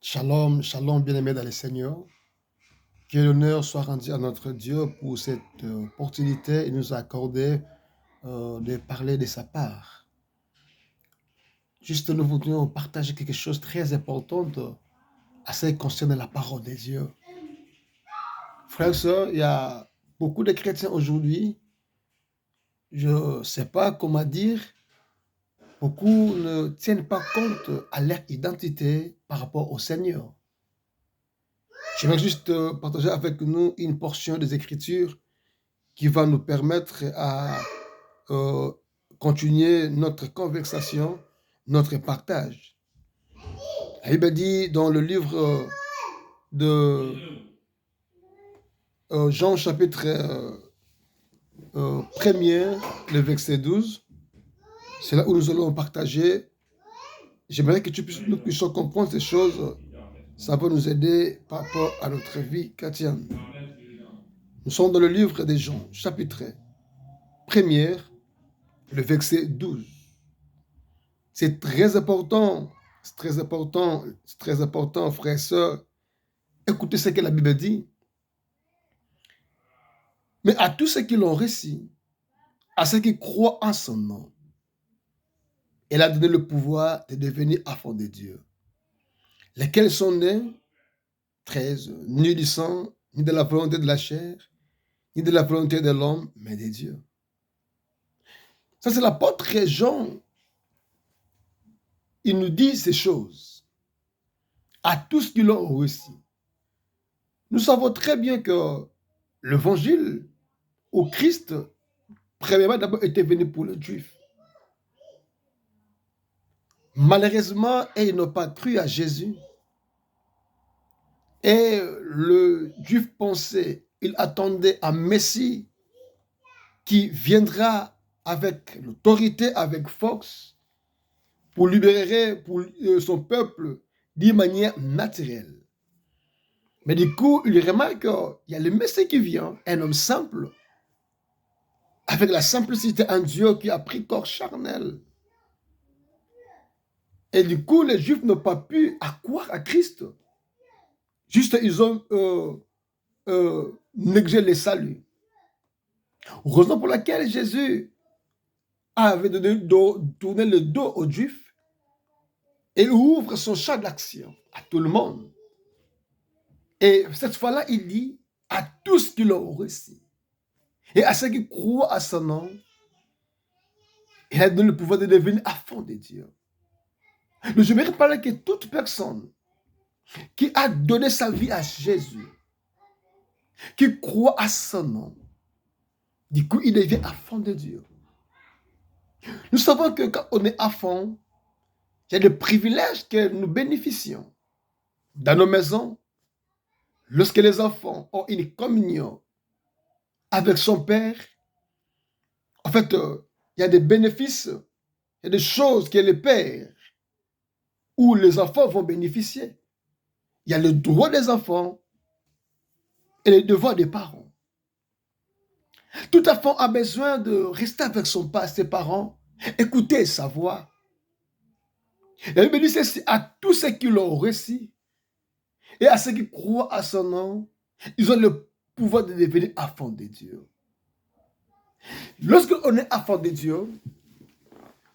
Shalom, shalom, bien-aimés dans le Seigneur. Que l'honneur soit rendu à notre Dieu pour cette opportunité qu'il nous a accordé de parler de sa part. Juste, nous voudrions partager quelque chose de très important à ce qui concerne la parole de Dieu. Frères et sœurs, il y a beaucoup de chrétiens aujourd'hui, je ne sais pas comment dire, beaucoup ne tiennent pas compte à leur identité par rapport au Seigneur. Je vais juste partager avec nous une portion des Écritures qui va nous permettre à euh, continuer notre conversation, notre partage. La Bible dit dans le livre de Jean chapitre 1er, le verset 12, c'est là où nous allons partager. J'aimerais que nous puissions comprendre ces choses. Ça va nous aider par rapport à notre vie chrétienne. Nous sommes dans le livre de Jean, chapitre 1er, le verset 12. C'est très important, c'est très important, c'est très important, frères et sœurs. Écoutez ce que la Bible dit. Mais à tous ceux qui l'ont reçu, à ceux qui croient en son nom, elle a donné le pouvoir de devenir enfants de Dieu. Lesquels sont nés, 13, ni du sang, ni de la volonté de la chair, ni de la volonté de l'homme, mais de Dieu. Ça, c'est l'apôtre Jean. Il nous dit ces choses. À tous qui l'ont reçu. Nous savons très bien que l'évangile au Christ, premièrement, d'abord, était venu pour les Juifs. Malheureusement, ils n'ont pas cru à Jésus. Et le Juif pensait, il attendait un Messie qui viendra avec l'autorité, avec force, pour libérer son peuple d'une manière naturelle. Mais du coup, il remarque qu'il y a le Messie qui vient, un homme simple, avec la simplicité, un Dieu qui a pris corps charnel. Et du coup, les Juifs n'ont pas pu croire à Christ. Juste, ils ont négligé le salut. Raison pour laquelle Jésus avait tourné le dos aux Juifs et ouvre son champ d'action à tout le monde. Et cette fois-là, il dit à tous qui l'ont reçu et à ceux qui croient à son nom, il a donné le pouvoir de devenir enfant de Dieu. Mais je vais parler que toute personne qui a donné sa vie à Jésus, qui croit à son nom, du coup, il devient enfant de Dieu. Nous savons que quand on est enfant, il y a des privilèges que nous bénéficions. Dans nos maisons, lorsque les enfants ont une communion avec son père, en fait, il y a des bénéfices, il y a des choses que le père ou les enfants vont bénéficier. Il y a le droit des enfants et les devoirs des parents. Tout enfant a besoin de rester avec ses parents, écouter sa voix. La Bible dit ceci à tous ceux qui l'ont reçu et à ceux qui croient à son nom, ils ont le pouvoir de devenir enfants de Dieu. Lorsque on est enfant de Dieu,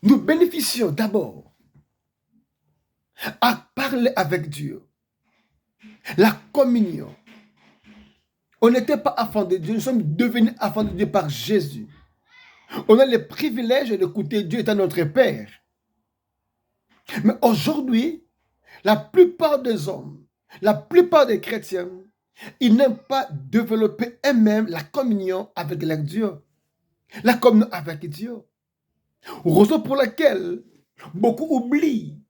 nous bénéficions d'abord à parler avec Dieu, la communion. On n'était pas enfants de Dieu, nous sommes devenus enfants de Dieu par Jésus. On a le privilège d'écouter Dieu étant notre Père. Mais aujourd'hui, la plupart des hommes, la plupart des chrétiens, ils n'aiment pas développer eux-mêmes la communion avec leur Dieu. La communion avec Dieu. Raison pour laquelle beaucoup oublient.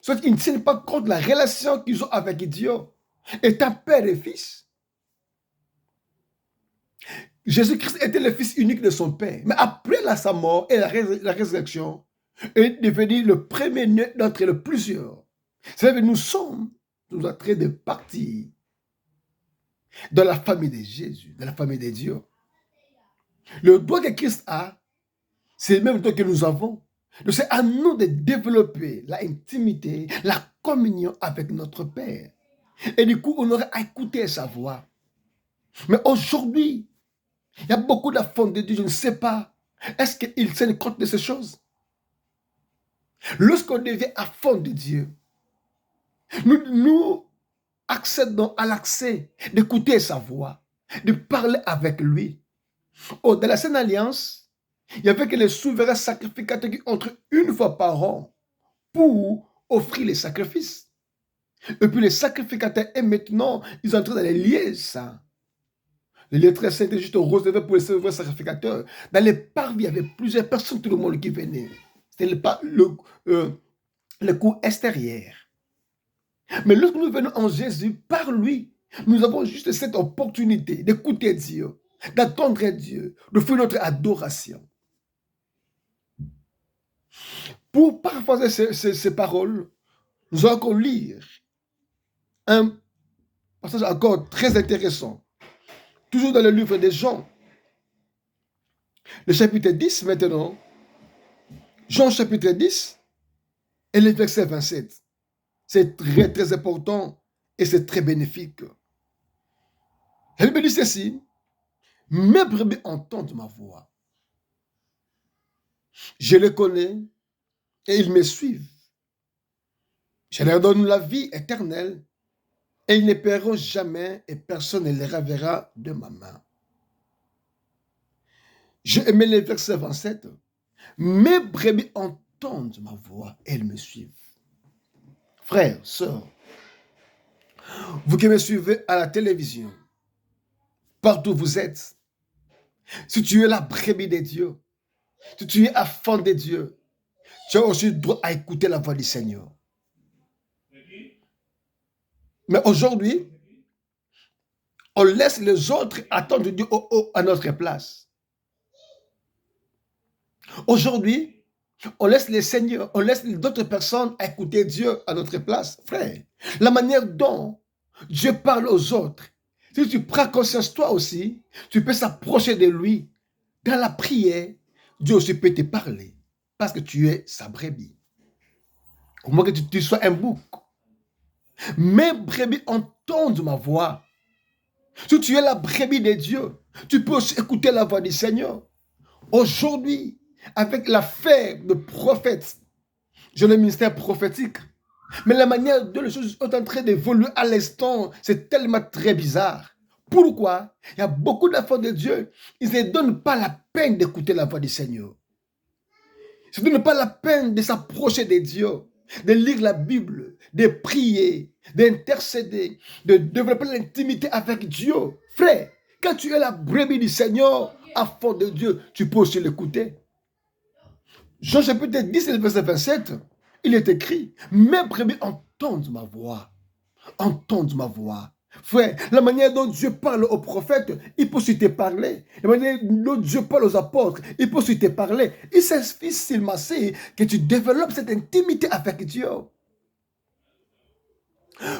Soit qu'ils ne tiennent pas compte de la relation qu'ils ont avec Dieu, étant père et fils. Jésus-Christ était le fils unique de son père. Mais après sa mort et la résurrection, il est devenu le premier-né d'entre les plusieurs. C'est-à-dire que nous sommes en train de partir dans la famille de Jésus, dans la famille de Dieu. Le droit que Christ a, c'est le même droit que nous avons. Donc c'est à nous de développer l'intimité, la communion avec notre Père. Et du coup, on aurait à écouter sa voix. Mais aujourd'hui, il y a beaucoup d'enfants de Dieu, je ne sais pas. Est-ce qu'ils tiennent compte de ces choses? Lorsqu'on devient enfant de Dieu, nous accédons à l'accès d'écouter sa voix, de parler avec lui. Oh, dans la Sainte Alliance, il y avait que les souverains sacrificateurs qui entrent une fois par an pour offrir les sacrifices. Et puis les sacrificateurs, et maintenant, ils entrent dans les lieux saints. Les lieux très saints étaient juste réservés pour les souverains sacrificateurs. Dans les parvis, il y avait plusieurs personnes, tout le monde qui venait. C'était le cours extérieur. Mais lorsque nous venons en Jésus, par lui, nous avons juste cette opportunité d'écouter Dieu, d'attendre Dieu, de faire notre adoration. Pour paraphraser ces paroles, nous allons encore lire un passage encore très intéressant. Toujours dans le livre des Jean, le chapitre 10 maintenant, Jean chapitre 10 et le verset 27. C'est très très important et c'est très bénéfique. La Bible dit ceci, mes brebis entendent ma voix. Je les connais et ils me suivent. Je leur donne la vie éternelle et ils ne perdront jamais et personne ne les ravira de ma main. J'ai aimé le verset 27. Mes brebis entendent ma voix et elles me suivent. Frères, sœurs, vous qui me suivez à la télévision, partout où vous êtes, si tu es la brebis de Dieu, si tu es enfant de Dieu, tu as aussi droit à écouter la voix du Seigneur. Mais aujourd'hui, on laisse les autres attendre Dieu à notre place. Aujourd'hui, on laisse les seigneurs, on laisse d'autres personnes écouter Dieu à notre place. Frère, la manière dont Dieu parle aux autres, si tu prends conscience toi aussi, tu peux s'approcher de lui. Dans la prière, Dieu aussi peut te parler parce que tu es sa brebis. Au moins que tu sois un bouc. Mes brebis entendent ma voix. Si tu es la brebis de Dieu, tu peux aussi écouter la voix du Seigneur. Aujourd'hui, avec l'affaire de prophète, j'ai le ministère prophétique, mais la manière dont les choses sont en train d'évoluer à l'instant, c'est tellement très bizarre. Pourquoi? Il y a beaucoup d'enfants de Dieu, ils ne donnent pas la peine d'écouter la voix du Seigneur. Ils ne donnent pas la peine de s'approcher de Dieu, de lire la Bible, de prier, d'intercéder, de développer l'intimité avec Dieu. Frère, quand tu es la brebis du Seigneur, enfant de Dieu, tu peux aussi l'écouter. Jean chapitre 10, verset 27, il est écrit, mes brebis entendent ma voix. Entendent ma voix. Frère, la manière dont Dieu parle aux prophètes, il peut aussi te parler. La manière dont Dieu parle aux apôtres, il peut aussi te parler. Il suffit seulement que tu développes cette intimité avec Dieu.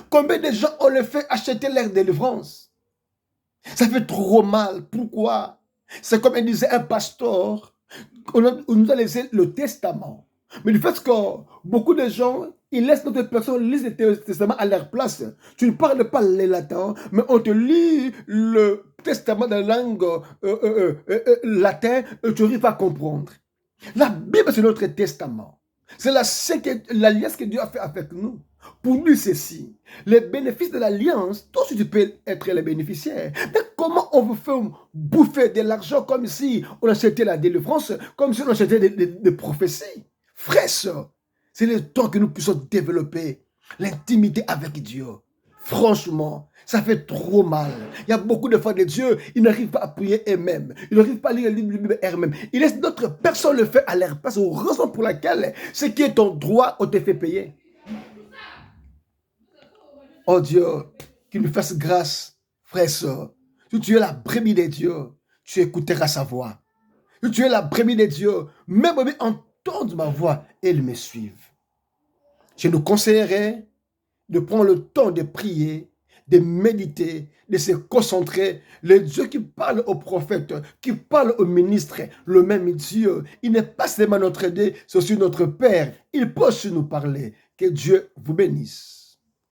Combien de gens ont le fait acheter leur délivrance? Ça fait trop mal. Pourquoi? C'est comme disait un pasteur, on nous a laissé le testament. Mais du fait que beaucoup de gens, ils laissent d'autres personnes lire le testament à leur place. Tu ne parles pas le latin, mais on te lit le testament dans la langue latin et tu arrives à comprendre. La Bible, c'est notre testament. C'est l'alliance que Dieu a fait avec nous. Pour nous, ceci, les bénéfices de l'alliance, toi aussi tu peux être les bénéficiaires. Mais comment on vous fait bouffer de l'argent comme si on achetait la délivrance, comme si on achetait des prophéties? Frère, c'est le temps que nous puissions développer l'intimité avec Dieu. Franchement, ça fait trop mal. Il y a beaucoup de fois de Dieu, ils n'arrivent pas à prier eux-mêmes. Ils n'arrivent pas à lire le livre de Bible eux-mêmes. Ils laissent d'autres personnes le faire à leur place. Raison pour laquelle ce qui est ton droit, on te fait payer. Oh Dieu, qu'il nous fasse grâce, frère et soeur. Si tu es la brebis de Dieu, tu écouteras sa voix. Si tu es la brebis de Dieu, mes brebis entendent ma voix et ils me suivent. Je nous conseillerais de prendre le temps de prier, de méditer, de se concentrer. Le Dieu qui parle aux prophètes, qui parle aux ministres, le même Dieu, il n'est pas seulement notre Dieu, c'est aussi notre Père. Il peut aussi nous parler. Que Dieu vous bénisse.